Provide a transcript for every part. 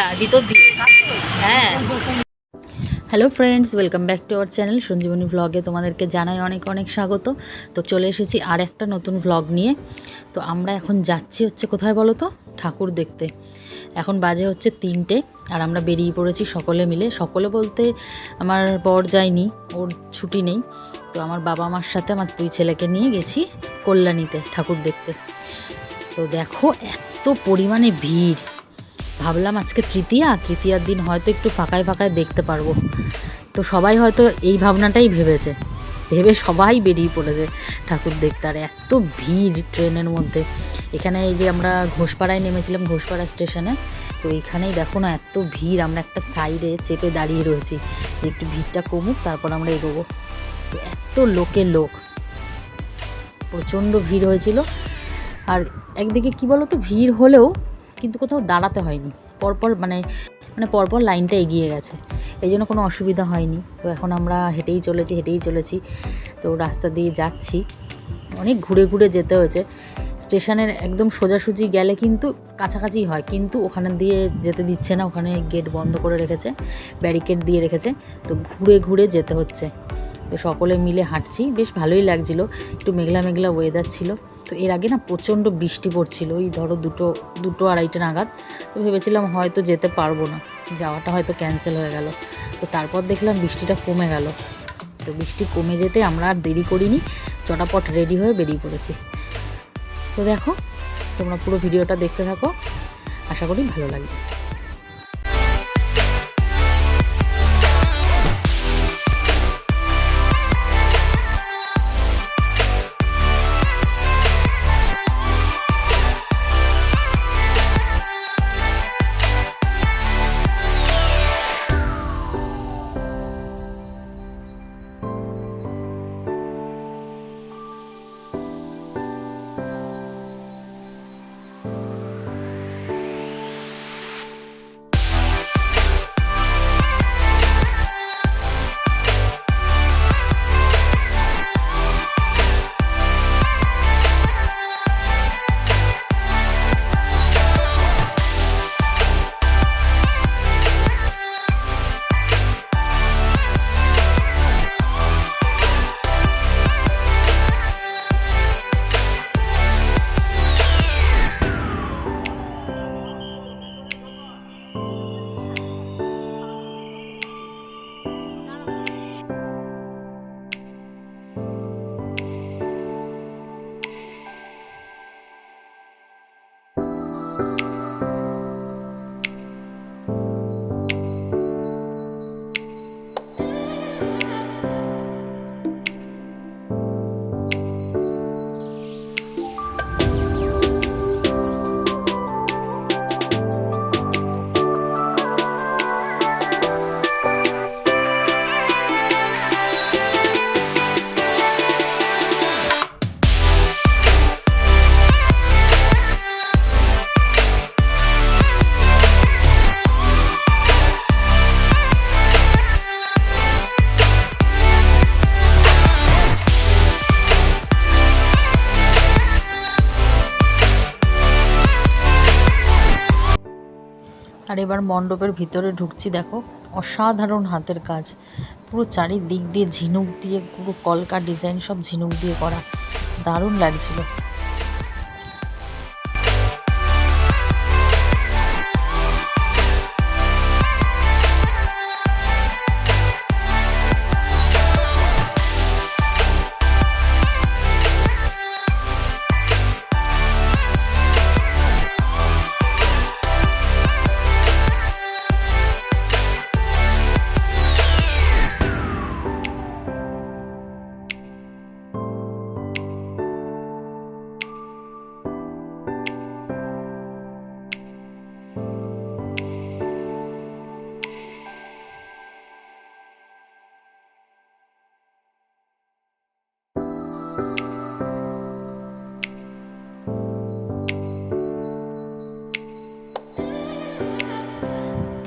যা ভিতর দিয়ে। হ্যাঁ, hello friends, welcome back to our channel Sanjeevani ব্লগে তোমাদেরকে জানাই অনেক অনেক স্বাগত। তো চলে এসেছি আর একটা নতুন ব্লগ নিয়ে। তো আমরা এখন যাচ্ছি হচ্ছে কোথায় বলো তো, ঠাকুর দেখতে। এখন বাজে হচ্ছে 3টে, আর আমরা বেরিয়ে পড়েছি সকলে মিলে। সকলে বলতে আমার বর যায়নি, ওর ছুটি নেই। তো আমার বাবা মার সাথে আমার 2 ছেলেকে নিয়ে গেছি কল্যাণীতে ঠাকুর দেখতে। তো দেখো এত পরিমাণে ভিড়, ভাবলাম আজকে তৃতীয়ার দিন হয়তো একটু ফাঁকায় ফাঁকায় দেখতে পারবো। তো সবাই হয়তো এই ভাবনাটাই ভেবে সবাই বেরিয়ে পড়েছে ঠাকুর দেখতে। আর এত ভিড় ট্রেনের মধ্যে। এখানে এই যে আমরা ঘোষপাড়ায় নেমেছিলাম, ঘোষপাড়া স্টেশনে। তো এইখানেই দেখো না এত ভিড়, আমরা একটা সাইডে চেপে দাঁড়িয়ে রয়েছি যে একটু ভিড়টা কমুক তারপর আমরা এগোবো। তো এত লোক, প্রচণ্ড ভিড় হয়েছিল। আর একদিকে কি বলো তো, ভিড় হলেও কিন্তু কোথাও দাঁড়াতে হয়নি, পরপর লাইনটা এগিয়ে গেছে, এই জন্য কোনো অসুবিধা হয়নি। তো এখন আমরা হেঁটেই চলেছি। তো রাস্তা দিয়ে যাচ্ছি, অনেক ঘুরে ঘুরে যেতে হয়েছে। স্টেশনের একদম সোজাসুজি গেলে কিন্তু কাছাকাছি হয়, কিন্তু ওখানে দিয়ে যেতে দিচ্ছে না, ওখানে গেট বন্ধ করে রেখেছে, ব্যারিকেড দিয়ে রেখেছে। তো ঘুরে ঘুরে যেতে হচ্ছে। তো সকলে মিলে হাঁটছি, বেশ ভালোই লাগছিল। একটু মেঘলা মেঘলা ওয়েদার ছিল। তো এর আগে না প্রচণ্ড বৃষ্টি পড়ছিল, ওই ধরো দুটো আড়াইটে নাগাদ। তো ভেবেছিলাম হয়তো যেতে পারবো না, যাওয়াটা হয়তো ক্যান্সেল হয়ে গেল। তো তারপর দেখলাম বৃষ্টিটা কমে গেল। তো বৃষ্টি কমে যেতে আমরা আর দেরি করিনি, চটাপট রেডি হয়ে বেরিয়ে পড়েছি। তো দেখো, তোমরা পুরো ভিডিওটা দেখতে থাকো, আশা করি ভালো লাগবে। আর এবার মণ্ডপের ভিতরে ঢুকছি। দেখো অসাধারণ হাতের কাজ, পুরো চারিদিক দিয়ে ঝিনুক দিয়ে, পুরো কলকা ডিজাইন সব ঝিনুক দিয়ে করা, দারুণ লাগছিল।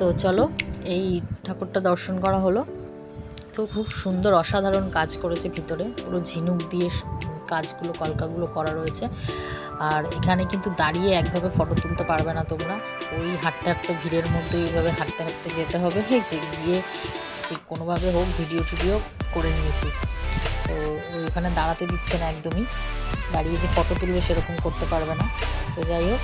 তো চলো, এই ঠাকুরটা দর্শন করা হলো। তো খুব সুন্দর অসাধারণ কাজ করেছে ভিতরে, পুরো ঝিনুক দিয়ে কাজগুলো কলকাগুলো করা রয়েছে। আর এখানে কিন্তু দাঁড়িয়ে একভাবে ফটো তুলতে পারবে না তোমরা, ওই হাঁটতে হাঁটতে ভিড়ের মধ্যে এইভাবে হাঁটতে হাঁটতে যেতে হবে, যে গিয়ে কোনোভাবে হোক ভিডিও টিডিও করে নিয়েছি। তো ওইখানে দাঁড়াতে দিচ্ছে না একদমই, দাঁড়িয়ে যে ফটো তুলবে সেরকম করতে পারবে না। তো যাই হোক,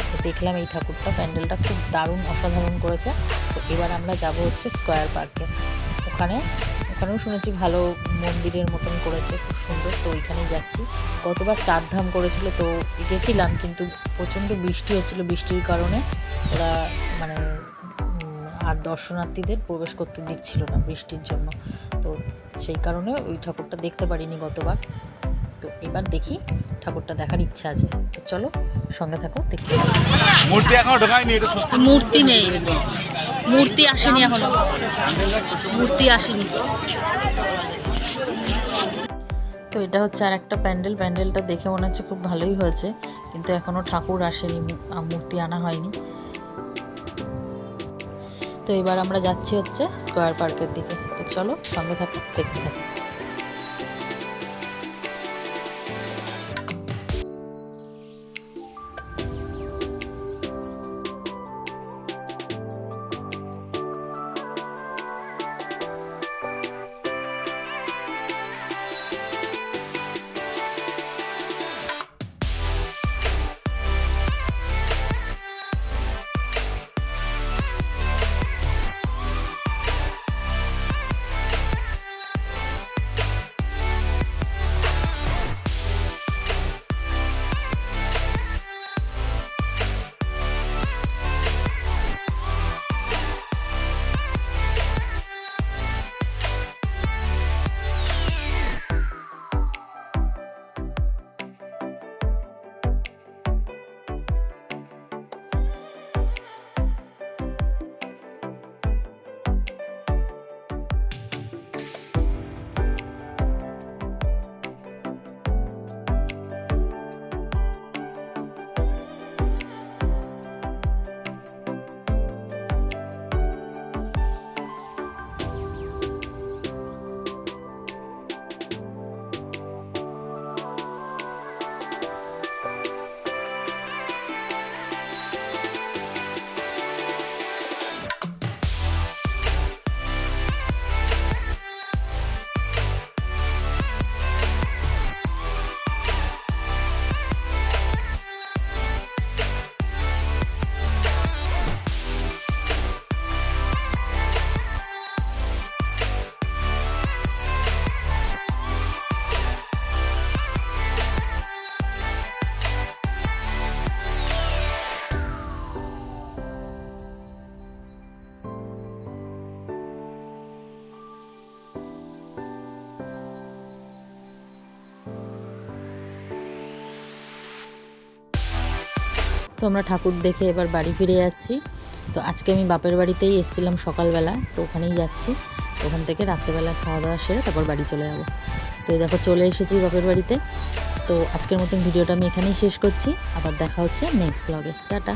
তো দেখলাম এই ঠাকুরটা, প্যান্ডেলটা খুব দারুণ অসাধারণ করেছে। তো এবার আমরা যাব হচ্ছে স্কয়ার পার্কে। ওখানেও শুনেছি ভালো মন্দিরের মতন করেছে, খুব সুন্দর। তো ওইখানেই যাচ্ছি। গতবার 4 ধাম করেছিল, তো গেছিলাম, কিন্তু প্রচণ্ড বৃষ্টি হচ্ছিলো, বৃষ্টির কারণে ওরা মানে আর দর্শনার্থীদের প্রবেশ করতে দিচ্ছিল না বৃষ্টির জন্য। তো সেই কারণে ওই ঠাকুরটা দেখতে পারিনি গতবার। তো এবার দেখি, ঠাকুরটা দেখার ইচ্ছা আছে। তো চলো সঙ্গে থাকো, দেখতে। মূর্তি এখনো ঢোকায়নি, মূর্তি নেই, মূর্তি আসেনি এখনো, মূর্তি আসেনি। তো এটা হচ্ছে আর একটা প্যান্ডেল। প্যান্ডেলটা দেখে মনে হচ্ছে খুব ভালোই হয়েছে, কিন্তু এখনও ঠাকুর আসেনি, মূর্তি আনা হয়নি। তো এবার আমরা যাচ্ছি হচ্ছে স্কয়ার পার্কের দিকে। তো চলো সঙ্গে থাকো, দেখতে থাকো। তো আমরা ঠাকুর দেখে এবার বাড়ি ফিরে যাচ্ছি। তো আজকে আমি বাপের বাড়িতেই এসেছিলাম সকালবেলা, তো ওখানেই যাচ্ছি। ওখান থেকে রাত্রেবেলা খাওয়া দাওয়া সেরে তারপর বাড়ি চলে যাবো। তো এই দেখো চলে এসেছি বাপের বাড়িতে। তো আজকের মতন ভিডিওটা আমি এখানেই শেষ করছি, আবার দেখা হচ্ছে নেক্সট ব্লগে। টাটা।